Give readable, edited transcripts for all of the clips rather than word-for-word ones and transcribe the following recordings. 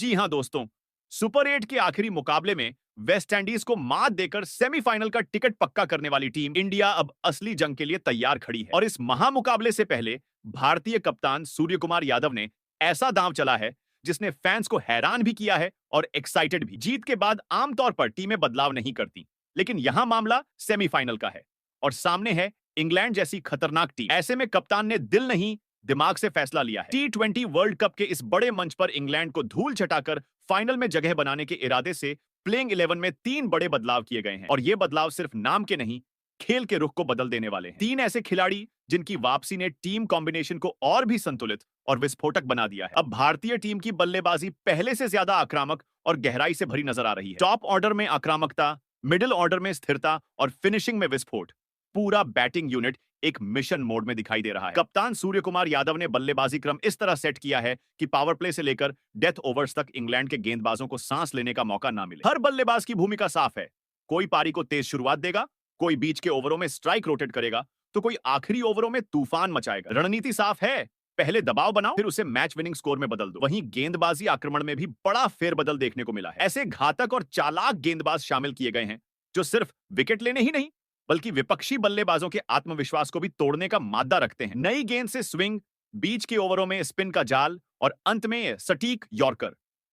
जी हां दोस्तों, सुपर 8 के आखिरी मुकाबले में वेस्ट इंडीज को मात देकर सेमीफाइनल का टिकट पक्का करने वाली टीम इंडिया अब असली जंग के लिए तैयार खड़ी है। और इस महामुकाबले से पहले भारतीय कप्तान सूर्य कुमार यादव ने ऐसा दांव चला है जिसने फैंस को हैरान भी किया है और एक्साइटेड भी। जीत के बाद आमतौर पर टीमें बदलाव नहीं करती, लेकिन यहां मामला सेमीफाइनल का है और सामने है इंग्लैंड जैसी खतरनाक टीम। ऐसे में कप्तान ने दिल नहीं दिमाग से फैसला लिया है। T20 वर्ल्ड कप के इस बड़े मंच पर इंग्लैंड को धूल चटाकर फाइनल में जगह बनाने के इरादे से प्लेइंग 11 में 3 बड़े बदलाव किए गए हैं और ये बदलाव सिर्फ नाम के नहीं, खेल के रुख को बदल देने वाले हैं। 3 ऐसे खिलाड़ी जिनकी वापसी ने टीम कॉम्बिनेशन को और भी संतुलित और विस्फोटक बना दिया है। अब भारतीय टीम की बल्लेबाजी पहले से ज्यादा आक्रामक और गहराई से भरी नजर आ रही है। टॉप ऑर्डर में आक्रामकता, मिडिल ऑर्डर में स्थिरता और फिनिशिंग में विस्फोट। पूरा बैटिंग यूनिट एक मिशन मोड में दिखाई दे रहा है। कप्तान सूर्य कुमार यादव ने बल्लेबाजी क्रम इस तरह सेट किया है कि पावर प्ले से लेकर डेथ ओवर्स तक इंग्लैंड के गेंदबाजों को सांस लेने का मौका ना मिले। हर बल्लेबाज की भूमिका साफ है। कोई पारी को तेज शुरुआत देगा, कोई बीच के ओवरों में स्ट्राइक रोटेट करेगा, तो कोई आखिरी ओवरों में तूफान मचाएगा। रणनीति साफ है, पहले दबाव बनाओ, फिर उसे मैच विनिंग स्कोर में बदल दो। वहीं गेंदबाजी आक्रमण में भी बड़ा फेरबदल देखने को मिला है। ऐसे घातक और चालाक गेंदबाज शामिल किए गए हैं जो सिर्फ विकेट लेने ही नहीं बल्कि विपक्षी बल्लेबाजों के आत्मविश्वास को भी तोड़ने का मादा रखते हैं। नई गेंद से स्विंग, बीच के ओवरों में स्पिन का जाल और अंत में सटीक यॉर्कर।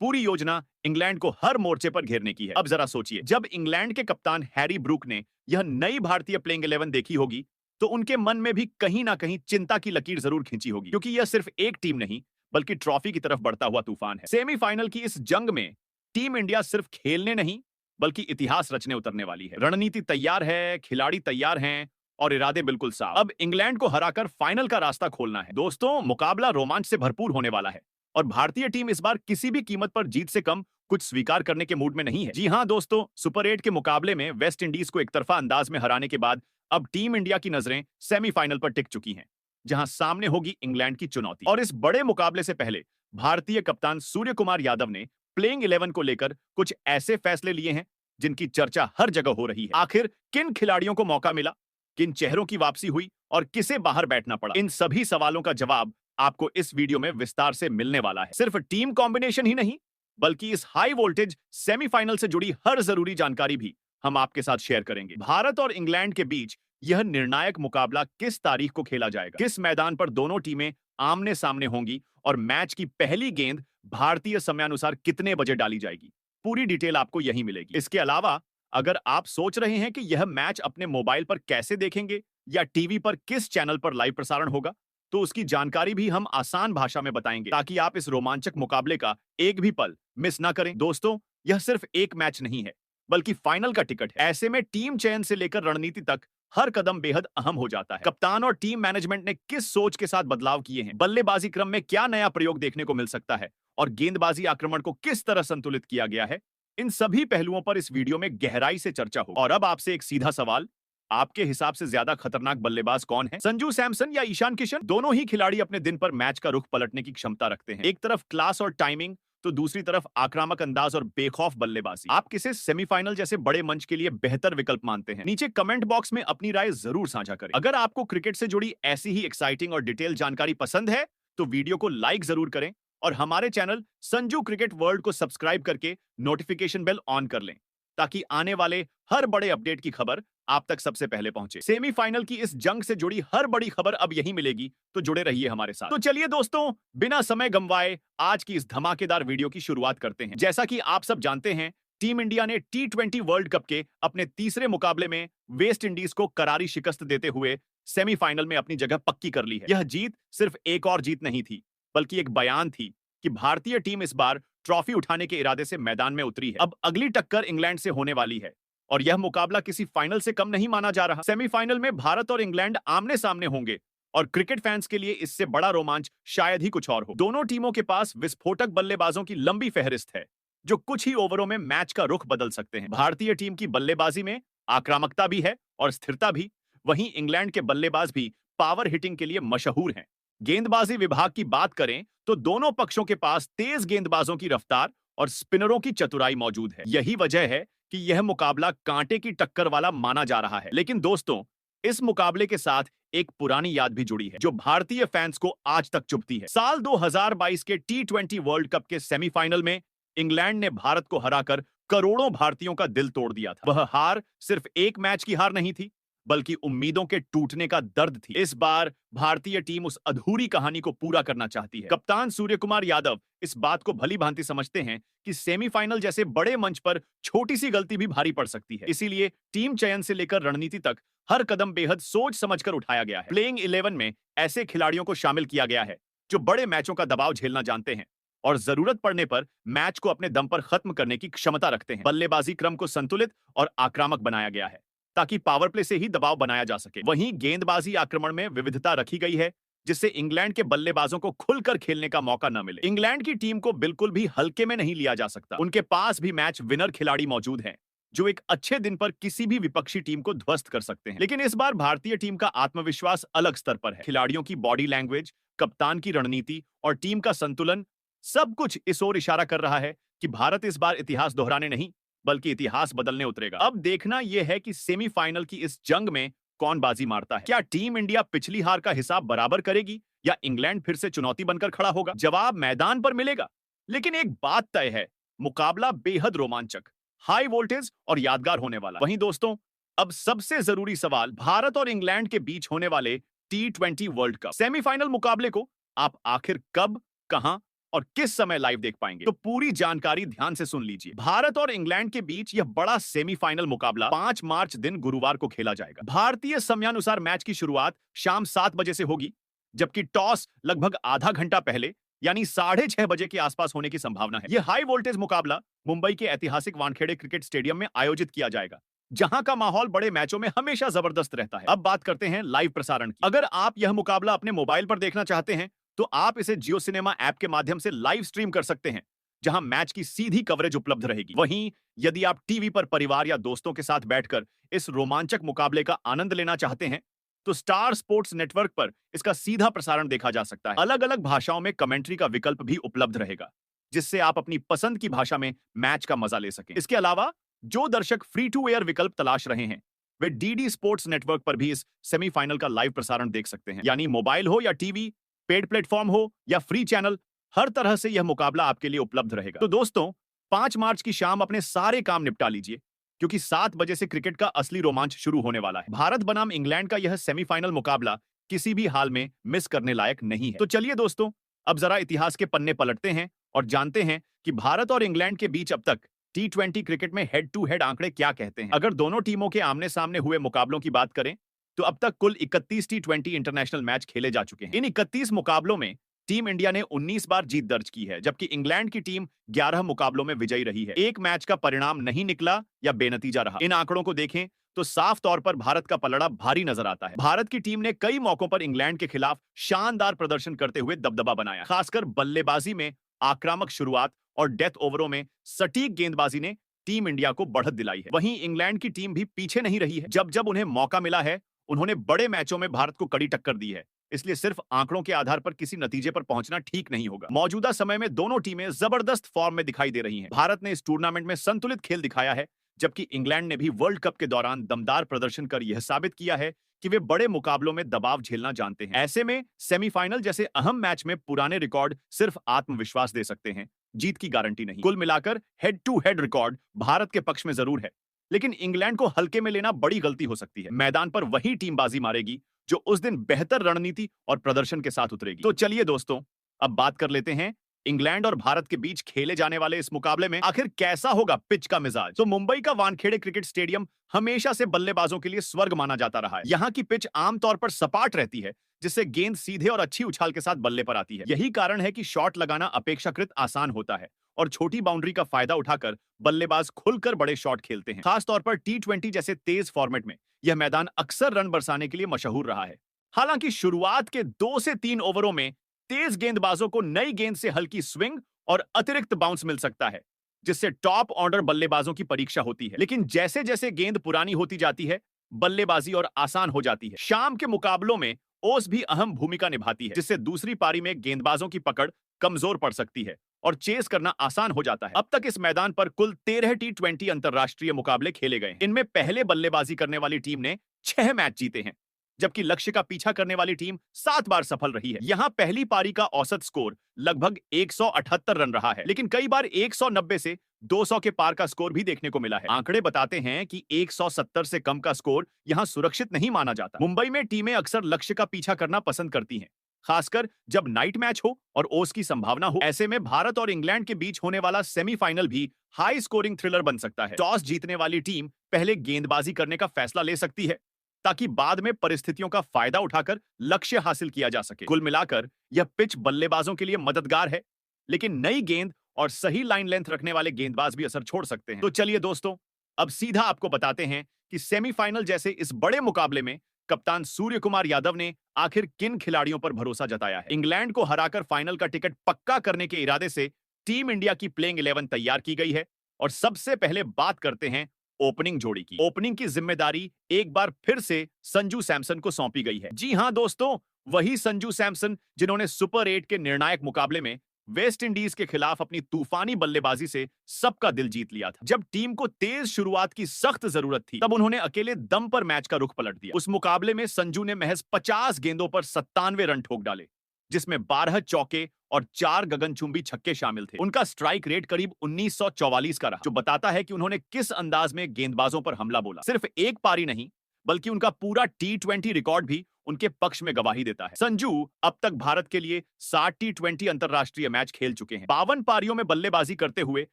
पूरी योजना इंग्लैंड को हर मोर्चे पर घेरने की है। अब जरा सोचिए, जब इंग्लैंड के कप्तान हैरी ब्रूक ने यह नई भारतीय प्लेइंग 11 देखी होगी तो उनके मन में भी कहीं ना कहीं चिंता की लकीर जरूर खींची होगी, क्योंकि यह सिर्फ एक टीम नहीं बल्कि ट्रॉफी की तरफ बढ़ता हुआ तूफान है। सेमीफाइनल की इस जंग में टीम इंडिया सिर्फ खेलने नहीं बल्कि इतिहास रचने उतरने वाली है। रणनीति तैयार है, खिलाड़ी तैयार हैं और इरादे बिल्कुल साफ। अब इंग्लैंड को हराकर फाइनल का रास्ता खोलना है। दोस्तों, मुकाबला रोमांच से भरपूर होने वाला है और भारतीय टीम इस बार किसी भी कीमत पर जीत से कम कुछ स्वीकार करने के मूड में नहीं है। जी हां दोस्तों, सुपर 8 के मुकाबले में वेस्ट इंडीज को एकतरफा अंदाज में हराने के बाद अब टीम इंडिया की नजरें सेमीफाइनल पर टिक चुकी हैं, जहां सामने होगी इंग्लैंड की चुनौती। और इस बड़े मुकाबले से पहले भारतीय कप्तान सूर्य कुमार यादव ने प्लेइंग 11 को लेकर कुछ ऐसे फैसले लिए हैं जिनकी चर्चा हर जगह हो रही है। आखिर किन खिलाड़ियों को मौका मिला, किन चेहरों की वापसी हुई और किसे बाहर बैठना पड़ा, इन सभी सवालों का जवाब आपको इस वीडियो में विस्तार से मिलने वाला है। सिर्फ टीम कॉम्बिनेशन ही नहीं बल्कि इस हाई वोल्टेज सेमीफाइनल से जुड़ी हर जरूरी जानकारी भी हम आपके साथ शेयर करेंगे। भारत और इंग्लैंड के बीच यह निर्णायक मुकाबला किस तारीख को खेला जाएगा, किस मैदान पर दोनों टीमें आमने सामने होंगी और मैच की पहली गेंद भारतीय समयानुसार कितने बजे डाली जाएगी, पूरी डिटेल आपको यहीं मिलेगी। इसके अलावा अगर आप सोच रहे हैं कि यह मैच अपने मोबाइल पर कैसे देखेंगे या टीवी पर किस चैनल पर लाइव प्रसारण होगा, तो उसकी जानकारी भी हम आसान भाषा में बताएंगे ताकि आप इस रोमांचक मुकाबले का एक भी पल मिस ना करें। दोस्तों, यह सिर्फ एक मैच नहीं है बल्कि फाइनल का टिकट है। ऐसे में टीम चयन से लेकर रणनीति तक हर कदम बेहद अहम हो जाता है। कप्तान और टीम मैनेजमेंट ने किस सोच के साथ बदलाव किए हैं, बल्लेबाजी क्रम में क्या नया प्रयोग देखने को मिल सकता है और गेंदबाजी आक्रमण को किस तरह संतुलित किया गया है, इन सभी पहलुओं पर इस वीडियो में गहराई से चर्चा हो। और अब आपसे एक सीधा सवाल, आपके हिसाब से ज्यादा खतरनाक बल्लेबाज कौन है, संजू सैमसन या ईशान किशन? दोनों ही खिलाड़ी अपने दिन पर मैच का रुख पलटने की क्षमता रखते हैं। एक तरफ क्लास और टाइमिंग तो दूसरी तरफ आक्रामक अंदाज और बेखौफ बल्लेबाजी। आप किसे सेमीफाइनल जैसे बड़े मंच के लिए बेहतर विकल्प मानते हैं? नीचे कमेंट बॉक्स में अपनी राय जरूर साझा करें। अगर आपको क्रिकेट से जुड़ी ऐसी ही एक्साइटिंग और डिटेल जानकारी पसंद है तो वीडियो को लाइक जरूर करें और हमारे चैनल संजू क्रिकेट वर्ल्ड को सब्सक्राइब करके नोटिफिकेशन बेल ऑन कर लें ताकि आने वाले हर बड़े अपडेट की खबर आप तक सबसे पहले पहुंचे। सेमीफाइनल की इस जंग से जुड़ी हर बड़ी खबर अब यहीं मिलेगी, तो जुड़े रहिए हमारे साथ। तो चलिए दोस्तों, बिना समय गंवाए आज की इस धमाकेदार वीडियो की शुरुआत करते हैं। जैसा कि आप सब जानते हैं, टीम इंडिया ने T20 वर्ल्ड कप के अपने तीसरे मुकाबले में वेस्ट इंडीज को करारी शिकस्त देते हुए सेमीफाइनल में अपनी जगह पक्की कर ली है। यह जीत सिर्फ एक और जीत नहीं थी बल्कि एक बयान थी कि भारतीय टीम इस बार ट्रॉफी उठाने के इरादे से मैदान में उतरी है। अब अगली टक्कर इंग्लैंड से होने वाली है और यह मुकाबला किसी फाइनल से कम नहीं माना जा रहा। सेमीफाइनल में भारत और इंग्लैंड आमने सामने होंगे और क्रिकेट फैंस के लिए इससे बड़ा रोमांच शायद ही कुछ और हो। दोनों टीमों के पास विस्फोटक बल्लेबाजों की लंबी फहरिस्त है जो कुछ ही ओवरों में मैच का रुख बदल सकते हैं। भारतीय टीम की बल्लेबाजी में आक्रामकता भी है और स्थिरता भी, वहीं इंग्लैंड के बल्लेबाज भी पावर हिटिंग के लिए मशहूर हैं। गेंदबाजी विभाग की बात करें तो दोनों पक्षों के पास तेज गेंदबाजों की रफ्तार और स्पिनरों की चतुराई मौजूद है। यही वजह है कि यह मुकाबला कांटे की टक्कर वाला माना जा रहा है। लेकिन दोस्तों, इस मुकाबले के साथ एक पुरानी याद भी जुड़ी है जो भारतीय फैंस को आज तक चुभती है। साल 2022 के T20 वर्ल्ड कप के सेमीफाइनल में इंग्लैंड ने भारत को हराकर करोड़ों भारतीयों का दिल तोड़ दिया था। वह हार सिर्फ एक मैच की हार नहीं थी, बल्कि उम्मीदों के टूटने का दर्द थी। इस बार भारतीय टीम उस अधूरी कहानी को पूरा करना चाहती है। कप्तान सूर्यकुमार यादव इस बात को भली भांति समझते हैं कि सेमीफाइनल जैसे बड़े मंच पर छोटी सी गलती भी भारी पड़ सकती है। इसीलिए टीम चयन से लेकर रणनीति तक हर कदम बेहद सोच समझकर उठाया गया है। प्लेइंग 11 में ऐसे खिलाड़ियों को शामिल किया गया है जो बड़े मैचों का दबाव झेलना जानते हैं और जरूरत पड़ने पर मैच को अपने दम पर खत्म करने की क्षमता रखते हैं। बल्लेबाजी क्रम को संतुलित और आक्रामक बनाया गया है ताकि पावर प्ले से ही दबाव बनाया जा सके। वहीं गेंदबाजी आक्रमण में विविधता रखी गई है जिससे इंग्लैंड के बल्लेबाजों को खुलकर खेलने का मौका न मिले। इंग्लैंड की टीम को बिल्कुल भी हल्के में नहीं लिया जा सकता। उनके पास भी मैच विनर खिलाड़ी मौजूद हैं जो एक अच्छे दिन पर किसी भी विपक्षी टीम को ध्वस्त कर सकते हैं। लेकिन इस बार भारतीय टीम का आत्मविश्वास अलग स्तर पर है। खिलाड़ियों की बॉडी लैंग्वेज, कप्तान की रणनीति और टीम का संतुलन सब कुछ इस ओर इशारा कर रहा है कि भारत इस बार इतिहास दोहराने नहीं बल्कि इतिहास बदलने उतरेगा। अब देखना यह है कि सेमीफाइनल की इस जंग में कौन बाजी मारता है। क्या टीम इंडिया पिछली हार का हिसाब बराबर करेगी या इंग्लैंड फिर से चुनौती बनकर खड़ा होगा? जवाब मैदान पर मिलेगा। लेकिन एक बात तय है, मुकाबला बेहद रोमांचक, हाई वोल्टेज और यादगार होने वाला। वहीं दोस्तों, अब सबसे जरूरी सवाल, भारत और इंग्लैंड के बीच होने वाले T20 वर्ल्ड कप सेमीफाइनल मुकाबले को आप आखिर कब, कहां और किस समय लाइव देख पाएंगे? तो पूरी जानकारी ध्यान से सुन लीजिए। भारत और इंग्लैंड के बीच यह बड़ा सेमीफाइनल मुकाबला 5 मार्च दिन गुरुवार को खेला जाएगा। भारतीय समयानुसार मैच की शुरुआत शाम 7 बजे से होगी, जबकि टॉस लगभग आधा घंटा पहले यानी 6:30 बजे के आसपास होने की संभावना है। यह हाई वोल्टेज मुकाबला मुंबई के ऐतिहासिक वानखेड़े क्रिकेट स्टेडियम में आयोजित किया जाएगा, जहां का माहौल बड़े मैचों में हमेशा जबरदस्त रहता है। अब बात करते हैं लाइव प्रसारण की। अगर आप यह मुकाबला अपने मोबाइल पर देखना चाहते हैं तो आप इसे जियो सिनेमा ऐप के माध्यम से लाइव स्ट्रीम कर सकते हैं, जहां मैच की सीधी कवरेज उपलब्ध रहेगी। वहीं यदि आप टीवी पर परिवार या दोस्तों के साथ बैठकर इस रोमांचक मुकाबले का आनंद लेना चाहते हैं तो स्टार स्पोर्ट्स नेटवर्क पर इसका सीधा प्रसारण देखा जा सकता है। अलग अलग भाषाओं में कमेंट्री का विकल्प भी उपलब्ध रहेगा, जिससे आप अपनी पसंद की भाषा में मैच का मजा ले सकें। इसके अलावा जो दर्शक फ्री टू एयर विकल्प तलाश रहे हैं वे डीडी स्पोर्ट्स नेटवर्क पर भी इस सेमीफाइनल का लाइव प्रसारण देख सकते हैं। यानी मोबाइल हो या टीवी, पेड प्लेटफॉर्म हो या फ्री चैनल, हर तरह से यह मुकाबला आपके लिए उपलब्ध रहेगा। तो दोस्तों, 5 मार्च की शाम अपने सारे काम निपटा लीजिए, क्योंकि 7 बजे से क्रिकेट का असली रोमांच शुरू होने वाला है। भारत बनाम इंग्लैंड का यह सेमीफाइनल मुकाबला किसी भी हाल में मिस करने लायक नहीं है। तो चलिए दोस्तों, अब जरा इतिहास के पन्ने पलटते हैं और जानते हैं कि भारत और इंग्लैंड के बीच अब तक T20 क्रिकेट में हेड टू हेड आंकड़े क्या कहते हैं। अगर दोनों टीमों के आमने सामने हुए मुकाबलों की बात करें तो अब तक कुल 31 T20 इंटरनेशनल मैच खेले जा चुके हैं। इन 31 मुकाबलों में टीम इंडिया ने 19 बार जीत दर्ज की है, जबकि इंग्लैंड की टीम 11 मुकाबलों में विजयी रही है। एक मैच का परिणाम नहीं निकला या बेनतीजा रहा। इन आंकड़ों को देखें तो साफ तौर पर भारत का पलड़ा भारी नजर आता है। भारत की टीम ने कई मौकों पर इंग्लैंड के खिलाफ शानदार प्रदर्शन करते हुए दबदबा बनाया। खासकर बल्लेबाजी में आक्रामक शुरुआत और डेथ ओवरों में सटीक गेंदबाजी ने टीम इंडिया को बढ़त दिलाई है। वहीं इंग्लैंड की टीम भी पीछे नहीं रही है। जब जब उन्हें मौका मिला है उन्होंने बड़े मैचों में भारत को कड़ी टक्कर दी है। इसलिए सिर्फ आंकड़ों के आधार पर किसी नतीजे पर पहुंचना ठीक नहीं होगा। मौजूदा समय में दोनों टीमें जबरदस्त फॉर्म में दिखाई दे रही हैं। भारत ने इस टूर्नामेंट में संतुलित खेल दिखाया है, जबकि इंग्लैंड ने भी वर्ल्ड कप के दौरान दमदार प्रदर्शन कर यह साबित किया है कि वे बड़े मुकाबलों में दबाव झेलना जानते हैं। ऐसे में सेमीफाइनल जैसे अहम मैच में पुराने रिकॉर्ड सिर्फ आत्मविश्वास दे सकते हैं, जीत की गारंटी नहीं। कुल मिलाकर head to head record Bharat के पक्ष में जरूर है, लेकिन इंग्लैंड को हल्के में लेना बड़ी गलती हो सकती है। मैदान पर वही टीम बाजी मारेगी जो उस दिन बेहतर रणनीति और प्रदर्शन के साथ उतरेगी। तो चलिए दोस्तों, अब बात कर लेते हैं इंग्लैंड और भारत के बीच खेले जाने वाले इस मुकाबले में आखिर कैसा होगा पिच का मिजाज। तो मुंबई का वानखेड़े क्रिकेट स्टेडियम हमेशा से बल्लेबाजों के लिए स्वर्ग माना जाता रहा है। यहाँ की पिच आमतौर पर सपाट रहती है, जिससे गेंद सीधे और अच्छी उछाल के साथ बल्ले पर आती है। यही कारण है कि शॉट लगाना अपेक्षाकृत आसान होता है और छोटी बाउंड्री का फायदा उठाकर बल्लेबाज खुलकर बड़े शॉट खेलते हैं। खासतौर पर T20 जैसे तेज फॉर्मेट में यह मैदान अक्सर रन बरसाने के लिए मशहूर रहा है। हालांकि शुरुआत के 2 से 3 ओवरों में तेज गेंदबाजों को नई गेंद से हल्की स्विंग और अतिरिक्त बाउंस मिल सकता है, जिससे टॉप ऑर्डर बल्लेबाजों की परीक्षा होती है। लेकिन जैसे जैसे गेंद पुरानी होती जाती है, बल्लेबाजी और आसान हो जाती है। शाम के मुकाबलों में ओस भी अहम भूमिका निभाती है, जिससे दूसरी पारी में गेंदबाजों की पकड़ कमजोर पड़ सकती है और चेस करना आसान हो जाता है। अब तक इस मैदान पर कुल 13 T20 अंतरराष्ट्रीय मुकाबले खेले गए। इनमें पहले बल्लेबाजी करने वाली टीम ने 6 मैच जीते हैं, जबकि लक्ष्य का पीछा करने वाली टीम 7 बार सफल रही है। यहाँ पहली पारी का औसत स्कोर लगभग 178 रन रहा है, लेकिन कई बार 190 से 200 के पार का स्कोर भी देखने को मिला है। आंकड़े बताते हैं कि 170 से कम का स्कोर यहाँ सुरक्षित नहीं माना जाता। मुंबई में टीमें अक्सर लक्ष्य का पीछा करना पसंद करती हैं, खासकर जब नाइट मैच हो और ओस की संभावना हो। ऐसे में भारत और इंग्लैंड के बीच होने वाला सेमीफाइनल भी हाई स्कोरिंग थ्रिलर बन सकता है। टॉस जीतने वाली टीम पहले गेंदबाजी करने का फैसला ले सकती है, ताकि बाद में परिस्थितियों का फायदा उठाकर लक्ष्य हासिल किया जा सके। कुल मिलाकर यह पिच बल्लेबाजों के लिए मददगार है, लेकिन नई गेंद और सही लाइन लेंथ रखने वाले गेंदबाज भी असर छोड़ सकते हैं। तो चलिए दोस्तों, अब सीधा आपको बताते हैं कि सेमीफाइनल जैसे इस बड़े मुकाबले में कप्तान सूर्य कुमार यादव ने आखिर किन खिलाड़ियों पर भरोसा जताया है। इंग्लैंड को हराकर फाइनल का टिकट पक्का करने के इरादे से टीम इंडिया की प्लेइंग 11 तैयार की गई है और सबसे पहले बात करते हैं ओपनिंग जोड़ी की। ओपनिंग की जिम्मेदारी एक बार फिर से संजू सैमसन को सौंपी गई है। जी हां दोस्तों, वही संजू सैमसन जिन्होंने सुपर 8 के निर्णायक मुकाबले में वेस्ट इंडीज के खिलाफ अपनी तूफानी बल्लेबाजी से सबका दिल जीत लिया था। जब टीम को तेज शुरुआत की सख्त जरूरत थी, तब उन्होंने अकेले दम पर मैच का रुख पलट दिया। उस मुकाबले में संजू ने महज 50 गेंदों पर 97 रन ठोक डाले, जिसमें 12 चौके और 4 गगनचुंबी छक्के शामिल थे। उनका स्ट्राइक रेट करीब 1944 का रहा, जो बताता है कि उन्होंने किस अंदाज में गेंदबाजों पर हमला बोला। सिर्फ एक पारी नहीं, बल्कि उनका पूरा T20 रिकॉर्ड भी उनके पक्ष में गवाही देता है। संजू अब तक भारत के लिए 60 T20 अंतरराष्ट्रीय मैच खेल चुके हैं। 52 पारियों में बल्लेबाजी करते हुए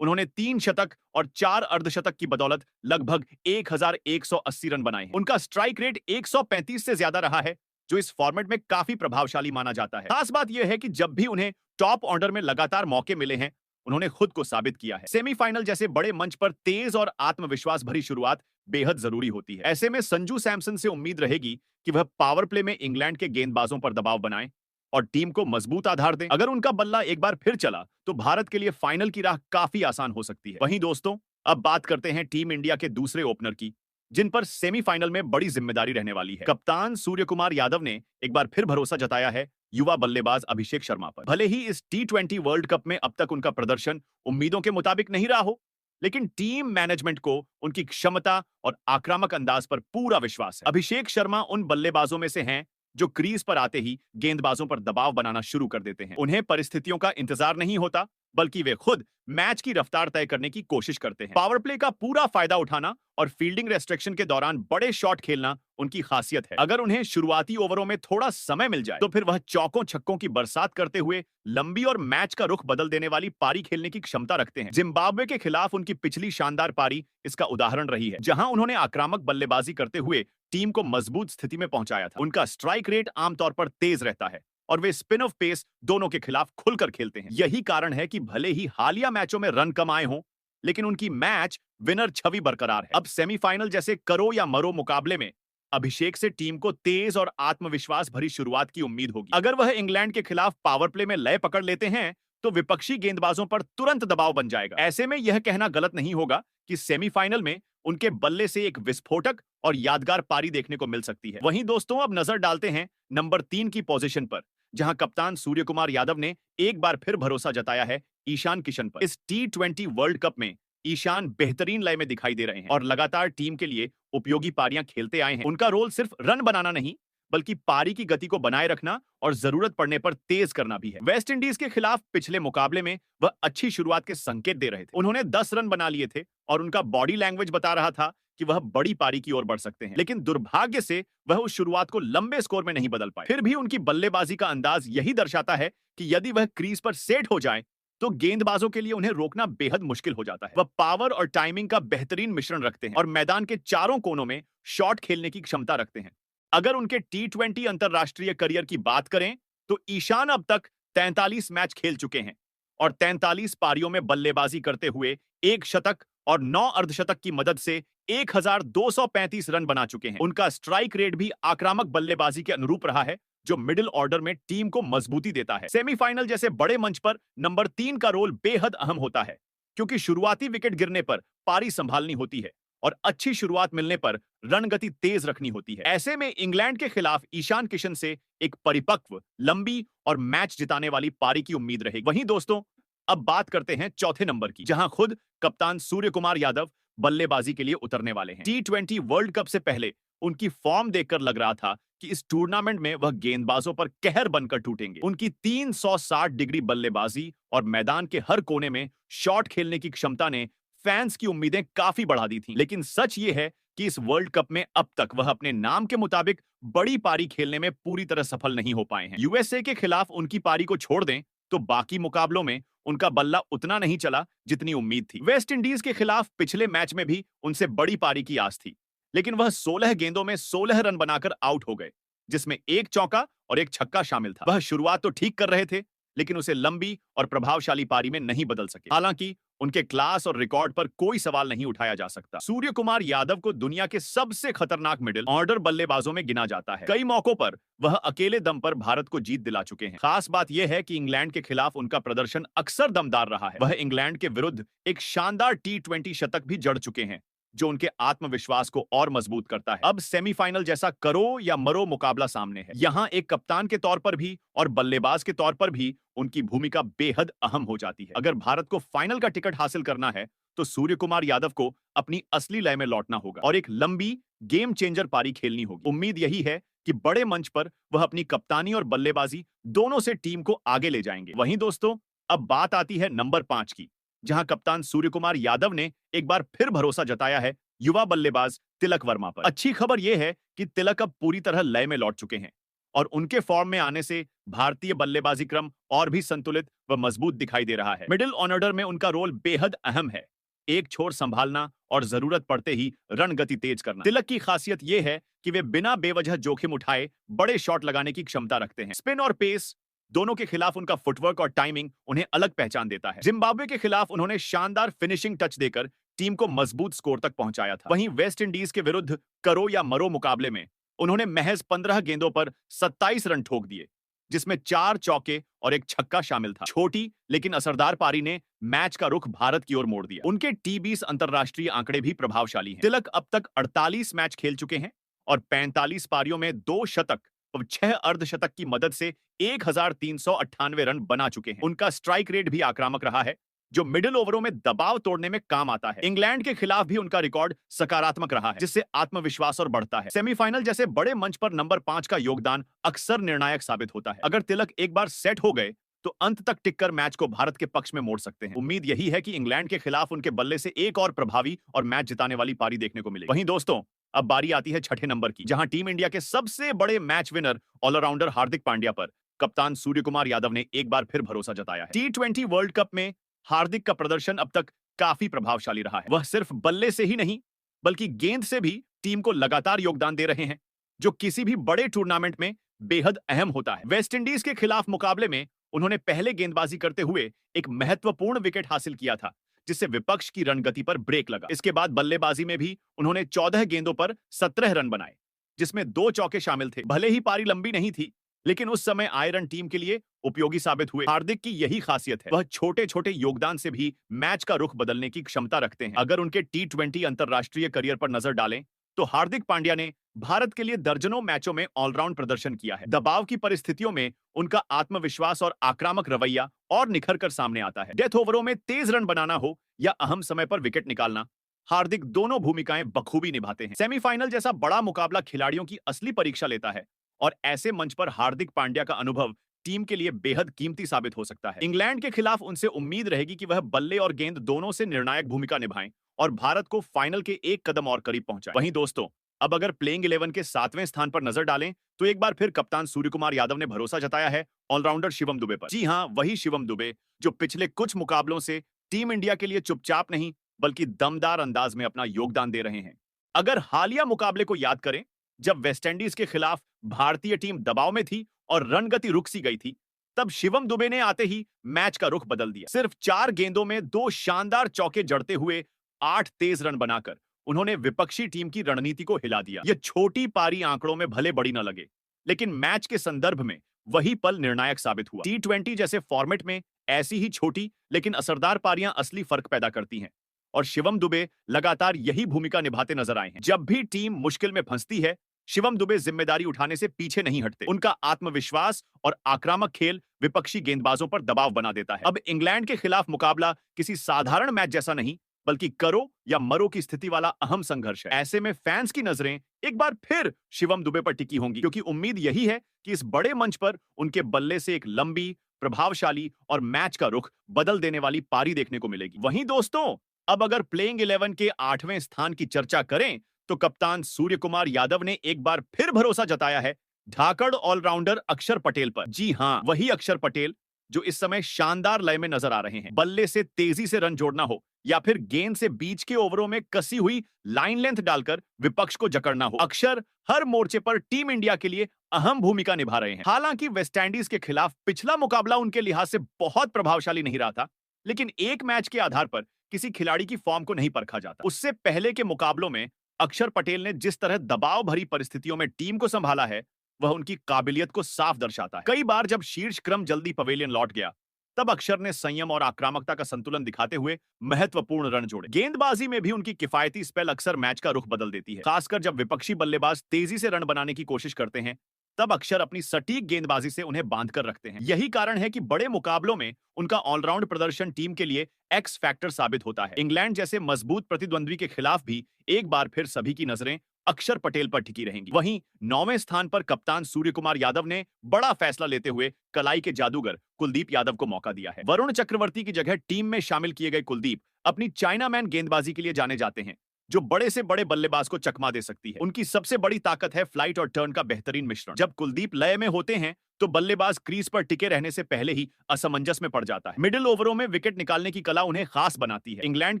उन्होंने 3 शतक और 4 अर्धशतक की बदौलत लगभग 1180 रन बनाए हैं। उनका स्ट्राइक रेट 135 से ज्यादा रहा है, जो इस फॉर्मेट में काफी प्रभावशाली माना जाता है। खास बात यह है कि जब भी उन्हें टॉप ऑर्डर में लगातार मौके मिले हैं, उन्होंने खुद को साबित किया है। सेमीफाइनल जैसे बड़े मंच पर तेज और आत्मविश्वास भरी शुरुआत बेहद जरूरी होती है। ऐसे में संजू सैमसन से उम्मीद रहेगी कि वह पावर प्ले में इंग्लैंड के गेंदबाजों पर दबाव बनाएं और टीम को मजबूत आधार दें। अगर उनका बल्ला एक बार फिर चला, तो भारत के लिए फाइनल की राह काफी आसान हो सकती है। वहीं दोस्तों, अब बात करते हैं टीम इंडिया के दूसरे ओपनर की, जिन पर सेमीफाइनल में बड़ी जिम्मेदारी रहने वाली है। कप्तान सूर्य कुमार यादव ने एक बार फिर भरोसा जताया है युवा बल्लेबाज अभिषेक शर्मा पर। भले ही इस T20 वर्ल्ड कप में अब तक उनका प्रदर्शन उम्मीदों के मुताबिक नहीं रहा हो, लेकिन टीम मैनेजमेंट को उनकी क्षमता और आक्रामक अंदाज पर पूरा विश्वास है। अभिषेक शर्मा उन बल्लेबाजों में से हैं जो क्रीज पर आते ही गेंदबाजों पर दबाव बनाना शुरू कर देते हैं। उन्हें परिस्थितियों का इंतजार नहीं होता, बल्कि वे खुद मैच की रफ्तार तय करने की कोशिश करते हैं। पावर प्ले का पूरा फायदा उठाना और फील्डिंग रेस्ट्रिक्शन के दौरान बड़े शॉट खेलना उनकी खासियत है। अगर उन्हें शुरुआती ओवरों में थोड़ा समय मिल जाए, तो फिर वह चौकों छक्कों की बरसात करते हुए लंबी और मैच का रुख बदल देने वाली पारी खेलने की क्षमता रखते हैं। जिम्बाब्वे के खिलाफ उनकी पिछली शानदार पारी इसका उदाहरण रही है, जहां उन्होंने आक्रामक बल्लेबाजी करते हुए टीम को मजबूत स्थिति में पहुंचाया था। उनका स्ट्राइक रेट आमतौर पर तेज रहता है और वे स्पिन ऑफ पेस दोनों के खिलाफ खुलकर खेलते हैं। यही कारण है कि भले ही हालिया मैचों में रन कम आए हों, लेकिन उनकी मैच विनर छवि बरकरार है। अब सेमीफाइनल जैसे करो या मरो मुकाबले में अभिषेक से टीम को तेज और आत्मविश्वास भरी शुरुआत की उम्मीद होगी। अगर वह इंग्लैंड के खिलाफ पावर प्ले में लय पकड़ लेते हैं, तो विपक्षी गेंदबाजों पर तुरंत दबाव बन जाएगा। ऐसे में यह कहना गलत नहीं होगा कि सेमीफाइनल में उनके बल्ले से एक विस्फोटक और यादगार पारी देखने को मिल सकती है। वहीं दोस्तों, अब नजर डालते हैं नंबर 3 की पोजीशन पर, जहां कप्तान सूर्य कुमार यादव ने एक बार फिर भरोसा जताया है ईशान किशन पर। इस T20 वर्ल्ड कप में ईशान बेहतरीन लय में दिखाई दे रहे हैं और लगातार टीम के लिए उपयोगी पारियां खेलते आए हैं। उनका रोल सिर्फ रन बनाना नहीं, बल्कि पारी की गति को बनाए रखना और जरूरत पड़ने पर तेज करना भी है। वेस्ट इंडीज के खिलाफ पिछले मुकाबले में वह अच्छी शुरुआत के संकेत दे रहे थे। उन्होंने 10 रन बना लिए थे और उनका बॉडी लैंग्वेज बता रहा था कि वह बड़ी पारी की ओर बढ़ सकते हैं, लेकिन दुर्भाग्य से वह उस शुरुआत को लंबे स्कोर में नहीं बदल पाए। फिर भी उनकी बल्लेबाजी का अंदाज यही दर्शाता है कि यदि वह क्रीज पर सेट हो जाए, तो गेंदबाजों के लिए उन्हें रोकना बेहद मुश्किल हो जाता है। वह पावर और टाइमिंग का बेहतरीन मिश्रण रखते हैं और मैदान के चारों कोनों में शॉट खेलने की क्षमता रखते हैं। अगर उनके T20 अंतरराष्ट्रीय करियर की बात करें, तो ईशान अब तक 43 मैच खेल चुके हैं और 43 पारियों में बल्लेबाजी करते हुए 1 शतक और 9 अर्धशतक की मदद से 1235 रन बना चुके हैं। उनका स्ट्राइक रेट भी आक्रामक बल्लेबाजी के अनुरूप रहा है, जो मिडिल ऑर्डर में टीम को मजबूती देता है। सेमीफाइनल जैसे बड़े मंच पर नंबर 3 का रोल बेहद अहम होता है, क्योंकि शुरुआती विकेट गिरने पर पारी संभालनी होती है और अच्छी शुरुआत मिलने पर रन गति तेज रखनी होती है। ऐसे में इंग्लैंड के खिलाफ ईशान किशन से एक परिपक्व, लंबी और मैच जिताने वाली पारी की उम्मीद रहेगी। वहीं दोस्तों, अब बात करते हैं चौथे नंबर की, जहां खुद कप्तान सूर्य कुमार यादव बल्लेबाजी के लिए उतरने वाले हैं। T20 वर्ल्ड कप से पहले उनकी फॉर्म देखकर लग रहा था कि इस टूर्नामेंट में वह गेंदबाजों पर कहर बनकर टूटेंगे। उनकी 360 डिग्री बल्लेबाजी और मैदान के हर कोने में शॉट खेलने की क्षमता ने फैंस की उम्मीदें काफी बढ़ा दी थीं। लेकिन सच ये है कि इस वर्ल्ड कप में अब तक वह अपने नाम के मुताबिक बड़ी पारी खेलने में पूरी तरह सफल नहीं हो पाए हैं। यूएसए के खिलाफ उनकी पारी को छोड़ दें तो बाकी मुकाबलों में उनका बल्ला उतना नहीं चला जितनी उम्मीद थी। वेस्ट इंडीज के खिलाफ पिछले मैच में भी उनसे बड़ी पारी की आस थी, लेकिन वह 16 गेंदों में 16 रन बनाकर आउट हो गए, जिसमें एक चौका और एक छक्का शामिल था। वह शुरुआत तो ठीक कर रहे थे, लेकिन उसे लंबी और प्रभावशाली पारी में नहीं बदल सके। हालांकि उनके क्लास और रिकॉर्ड पर कोई सवाल नहीं उठाया जा सकता। सूर्य कुमार यादव को दुनिया के सबसे खतरनाक मिडिल ऑर्डर बल्लेबाजों में गिना जाता है। कई मौकों पर वह अकेले दम पर भारत को जीत दिला चुके हैं। खास बात यह है कि इंग्लैंड के खिलाफ उनका प्रदर्शन अक्सर दमदार रहा है। वह इंग्लैंड के विरुद्ध एक शानदार T20 शतक भी जड़ चुके हैं, जो उनके आत्मविश्वास को और मजबूत करता है। अब सेमीफाइनल जैसा करो या मरो मुकाबला सामने है। यहां एक कप्तान के तौर पर भी और बल्लेबाज के तौर पर भी उनकी भूमिका बेहद अहम हो जाती है। अगर भारत को फाइनल का टिकट हासिल करना है तो सूर्य कुमार यादव को अपनी असली लय में लौटना होगा और एक लंबी गेम चेंजर पारी खेलनी होगी। उम्मीद यही है कि बड़े मंच पर वह अपनी कप्तानी और बल्लेबाजी दोनों से टीम को आगे ले जाएंगे। वहीं दोस्तों, अब बात आती है नंबर 5 की, जहां कप्तान सूर्य कुमार यादव ने एक बार फिर भरोसा जताया है युवा बल्लेबाज तिलक वर्मा पर। अच्छी खबर यह है कि तिलक अब पूरी तरह लय में लौट चुके हैं और उनके फॉर्म में आने से भारतीय बल्लेबाजी क्रम और भी संतुलित व मजबूत दिखाई दे रहा है। मिडिल ऑर्डर में उनका रोल बेहद अहम है, एक छोर संभालना और जरूरत पड़ते ही रन गति तेज करना। तिलक की खासियत यह है कि वे बिना बेवजह जोखिम उठाए बड़े शॉट लगाने की क्षमता रखते हैं। स्पिन और पेस दोनों के खिलाफ उनका फुटवर्क और टाइमिंग उन्हें अलग पहचान देता है। जिम्बाब्वे के खिलाफ उन्होंने शानदार फिनिशिंग टच देकर टीम को मजबूत स्कोर तक पहुंचाया था। वहीं वेस्ट इंडीज के विरुद्ध करो या मरो मुकाबले में उन्होंने महज 15 गेंदों पर 27 रन ठोक दिए, जिसमें 4 चौके और एक छक्का शामिल था। छोटी लेकिन असरदार पारी ने मैच का रुख भारत की ओर मोड़ दिया। उनके T20 अंतरराष्ट्रीय आंकड़े भी प्रभावशाली हैं। तिलक अब तक 48 मैच खेल चुके हैं और 45 पारियों में 2 शतक और 6 अर्धशतक की मदद से 1398 रन बना चुके हैं। उनका स्ट्राइक रेट भी आक्रामक रहा है, जो मिडिल ओवरों में दबाव तोड़ने में काम आता है। इंग्लैंड के खिलाफ भी उनका रिकॉर्ड सकारात्मक रहा है, जिससे आत्मविश्वास और बढ़ता है। सेमीफाइनल जैसे बड़े मंच पर नंबर 5 का योगदान अक्सर निर्णायक साबित होता है। अगर तिलक एक बार सेट हो गए तो अंत तक टिककर मैच को भारत के पक्ष में मोड़ सकते हैं। उम्मीद यही है कि इंग्लैंड के खिलाफ उनके बल्ले से एक और प्रभावी और मैच जिताने वाली पारी देखने को मिलेगी। वहीं दोस्तों, अब बारी आती है छठे नंबर की, जहां टीम इंडिया के सबसे बड़े match winner allrounder Hardik Pandya पर कप्तान सूर्य कुमार यादव ने एक बार फिर भरोसा जताया है। T20 वर्ल्ड कप में हार्दिक का प्रदर्शन अब तक काफी प्रभावशाली रहा है। वह सिर्फ बल्ले से ही नहीं बल्कि गेंद से भी टीम को लगातार योगदान दे रहे हैं, जो किसी भी बड़े टूर्नामेंट में बेहद अहम होता है। वेस्ट इंडीज के खिलाफ मुकाबले में उन्होंने पहले गेंदबाजी करते हुए एक महत्वपूर्ण विकेट हासिल किया था, जिससे विपक्ष की रणगति पर ब्रेक लगा। इसके बाद बल्लेबाजी में भी उन्होंने 14 गेंदों पर 17 रन बनाए, जिसमें 2 चौके शामिल थे। भले ही पारी लंबी नहीं थी, लेकिन उस समय आए रन टीम के लिए उपयोगी साबित हुए। हार्दिक की यही खासियत है, वह छोटे छोटे योगदान से भी मैच का रुख बदलने की क्षमता रखते हैं। अगर उनके T20 अंतरराष्ट्रीय करियर पर नजर डालें तो हार्दिक पांड्या ने भारत के लिए दर्जनों मैचों में ऑलराउंड प्रदर्शन किया है। दबाव की परिस्थितियों में उनका आत्मविश्वास और आक्रामक रवैया और निखर कर सामने आता है। डेथ ओवरों में तेज रन बनाना हो या अहम समय पर विकेट निकालना, हार्दिक दोनों भूमिकाएं बखूबी निभाते हैं। सेमीफाइनल जैसा बड़ा मुकाबला खिलाड़ियों की असली परीक्षा लेता है और ऐसे मंच पर हार्दिक पांड्या का अनुभव टीम के लिए बेहद कीमती साबित हो सकता है। इंग्लैंड के खिलाफ उनसे उम्मीद रहेगी कि वह बल्ले और गेंद दोनों से निर्णायक भूमिका निभाएं और भारत को फाइनल के एक कदम और करीब पहुंचाएं। वहीं दोस्तों, अब अगर प्लेइंग 11 के 7वें स्थान पर नजर डालें तो एक बार फिर कप्तान सूर्य कुमार यादव ने भरोसा जताया है ऑलराउंडर शिवम दुबे पर। जी हां, वही शिवम दुबे जो पिछले कुछ मुकाबलों से टीम इंडिया के लिए चुपचाप नहीं बल्कि दमदार अंदाज में अपना योगदान दे रहे हैं। अगर हालिया मुकाबले को याद करें, जब वेस्टइंडीज के खिलाफ भारतीय टीम दबाव में थी और रन गति रुक सी गई थी, तब शिवम दुबे ने आते ही मैच का रुख बदल दिया। सिर्फ 4 गेंदों में 2 शानदार चौके जड़ते हुए 8 तेज रन बनाकर उन्होंने विपक्षी टीम की रणनीति को हिला दिया। यह छोटी पारी आंकड़ों में भले बड़ी न लगे, लेकिन मैच के संदर्भ में वही पल निर्णायक साबित हुआ। T20 जैसे फॉर्मेट में ऐसी ही छोटी लेकिन असरदार पारियां असली फर्क पैदा करती हैं और शिवम दुबे लगातार यही भूमिका निभाते नजर आए हैं। जब भी टीम मुश्किल में फंसती है, शिवम दुबे जिम्मेदारी उठाने से पीछे नहीं हटते। उनका आत्मविश्वास और आक्रामक खेल विपक्षी गेंदबाजों पर दबाव बना देता है। अब इंग्लैंड के खिलाफ मुकाबला किसी साधारण मैच जैसा नहीं बल्कि करो या मरो की स्थिति वाला अहम संघर्ष है। ऐसे में फैंस की नजरें एक बार फिर शिवम दुबे पर टिकी होंगी, क्योंकि उम्मीद यही है कि इस बड़े मंच पर उनके बल्ले से एक लंबी, प्रभावशाली और मैच का रुख बदल देने वाली पारी देखने को मिलेगी। वहीं दोस्तों, अब अगर प्लेइंग 11 के 8वें स्थान की चर्चा करें तो कप्तान सूर्य कुमार यादव ने एक बार फिर भरोसा जताया है धाकड़ ऑलराउंडर अक्षर पटेल पर। जी हां, वही अक्षर पटेल जो इस समय शानदार लय में नजर आ रहे हैं। बल्ले से तेजी से रन जोड़ना हो या फिर गेंद से बीच के ओवरों में कसी हुई लाइन लेंथ डालकर विपक्ष को जकड़ना हो, अक्षर हर मोर्चे पर टीम इंडिया के लिए अहम भूमिका निभा रहे हैं। हालांकि वेस्टइंडीज के खिलाफ पिछला मुकाबला उनके लिहाज से बहुत प्रभावशाली नहीं रहा था, लेकिन एक मैच के आधार पर किसी खिलाड़ी की फॉर्म को नहीं परखा जाता। उससे पहले के मुकाबलों में अक्षर पटेल ने जिस तरह दबाव भरी परिस्थितियों में टीम को संभाला है, वह उनकी काबिलियत को साफ दर्शाता है। कई बार जब शीर्ष क्रम जल्दी पवेलियन लौट गया, तब अक्षर ने संयम और आक्रामकता का संतुलन दिखाते हुए महत्वपूर्ण रन जोड़े। गेंदबाजी में भी उनकी किफायती स्पेल अक्सर मैच का रुख बदल देती है, खासकर जब विपक्षी बल्लेबाज तेजी से रन बनाने की कोशिश करते हैं। तब अक्षर अपनी सटीक गेंदबाजी से उन्हें बांधकर रखते हैं। यही कारण है कि बड़े मुकाबलों में उनका ऑलराउंड प्रदर्शन टीम के लिए एक्स फैक्टर साबित होता है। इंग्लैंड जैसे मजबूत प्रतिद्वंद्वी के खिलाफ भी एक बार फिर सभी की नजरें अक्षर पटेल पर टिकी रहेंगी। वहीं 9वें स्थान पर कप्तान सूर्य कुमार यादव ने बड़ा फैसला लेते हुए कलाई के जादूगर कुलदीप यादव को मौका दिया है। वरुण चक्रवर्ती की जगह टीम में शामिल किए गए कुलदीप अपनी चाइनामैन गेंदबाजी के लिए जाने जाते हैं, जो बड़े से बड़े बल्लेबाज को चकमा दे सकती है। उनकी सबसे बड़ी ताकत है फ्लाइट और टर्न का बेहतरीन मिश्रण। जब कुलदीप लय में होते हैं तो बल्लेबाज क्रीज पर टिके रहने से पहले ही असमंजस में पड़ जाता है। मिडिल ओवरों में विकेट निकालने की कला उन्हें खास बनाती है। इंग्लैंड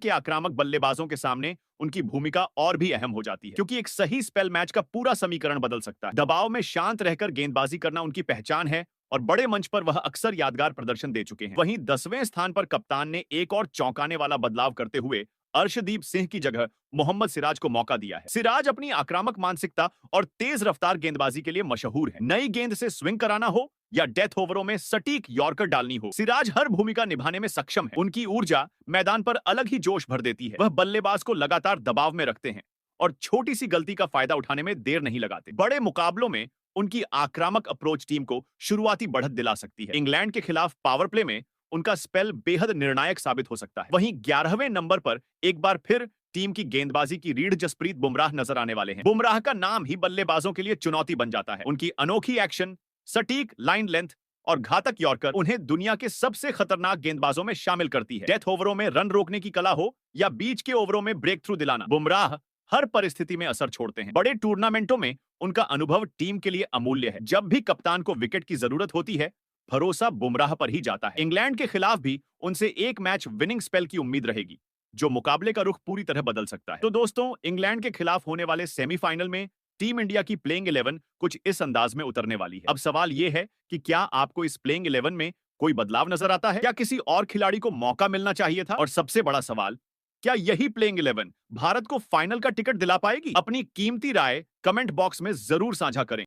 के आक्रामक बल्लेबाजों के सामने उनकी भूमिका और भी अहम हो जाती है, क्योंकि एक सही स्पेल मैच का पूरा समीकरण बदल सकता है। दबाव में शांत रहकर गेंदबाजी करना उनकी पहचान है और बड़े मंच पर वह अक्सर यादगार प्रदर्शन दे चुके हैं। वहीं 10वें स्थान पर कप्तान ने एक और चौंकाने वाला बदलाव करते हुए अर्शदीप सिंह की जगह मोहम्मद सिराज को मौका दिया है। सिराज अपनी आक्रामक मानसिकता और तेज रफ्तार गेंदबाजी के लिए मशहूर है। नई गेंद से स्विंग कराना हो या डेथ ओवरों में सटीक यॉर्कर डालनी हो, सिराज हर भूमिका निभाने में सक्षम है। उनकी ऊर्जा मैदान पर अलग ही जोश भर देती है। वह बल्लेबाज को लगातार दबाव में रखते हैं और छोटी सी गलती का फायदा उठाने में देर नहीं लगाते। बड़े मुकाबलों में उनकी आक्रामक अप्रोच टीम को शुरुआती बढ़त दिला सकती है। इंग्लैंड के खिलाफ पावर प्ले में उनका स्पेल बेहद निर्णायक साबित हो सकता है। वहीं 11वें नंबर पर एक बार फिर टीम की गेंदबाजी की रीढ़ जसप्रीत बुमराह नजर आने वाले हैं। बुमराह का नाम ही बल्लेबाजों के लिए चुनौती बन जाता है। उनकी अनोखी एक्शन, सटीक लाइन लेंथ और घातक यॉर्कर उन्हें दुनिया के सबसे खतरनाक गेंदबाजों में शामिल करती है। डेथ ओवरों में रन रोकने की कला हो या बीच के ओवरों में ब्रेक थ्रू दिलाना, बुमराह हर परिस्थिति में असर छोड़ते हैं। बड़े टूर्नामेंटों में उनका अनुभव टीम के लिए अमूल्य है। जब भी कप्तान को विकेट की जरूरत होती है, भरोसा बुमराह पर ही जाता है। इंग्लैंड के खिलाफ भी उनसे एक मैच विनिंग स्पेल की उम्मीद रहेगी, जो मुकाबले का रुख पूरी तरह बदल सकता है। तो दोस्तों, इंग्लैंड के खिलाफ होने वाले सेमीफाइनल में टीम इंडिया की प्लेइंग 11 कुछ इस अंदाज में उतरने वाली है। अब सवाल यह है कि क्या आपको इस प्लेइंग 11 में कोई बदलाव नजर आता है? क्या किसी और खिलाड़ी को मौका मिलना चाहिए था? और सबसे बड़ा सवाल, क्या यही प्लेइंग 11 भारत को फाइनल का टिकट दिला पाएगी? अपनी कीमती राय कमेंट बॉक्स में जरूर साझा करें।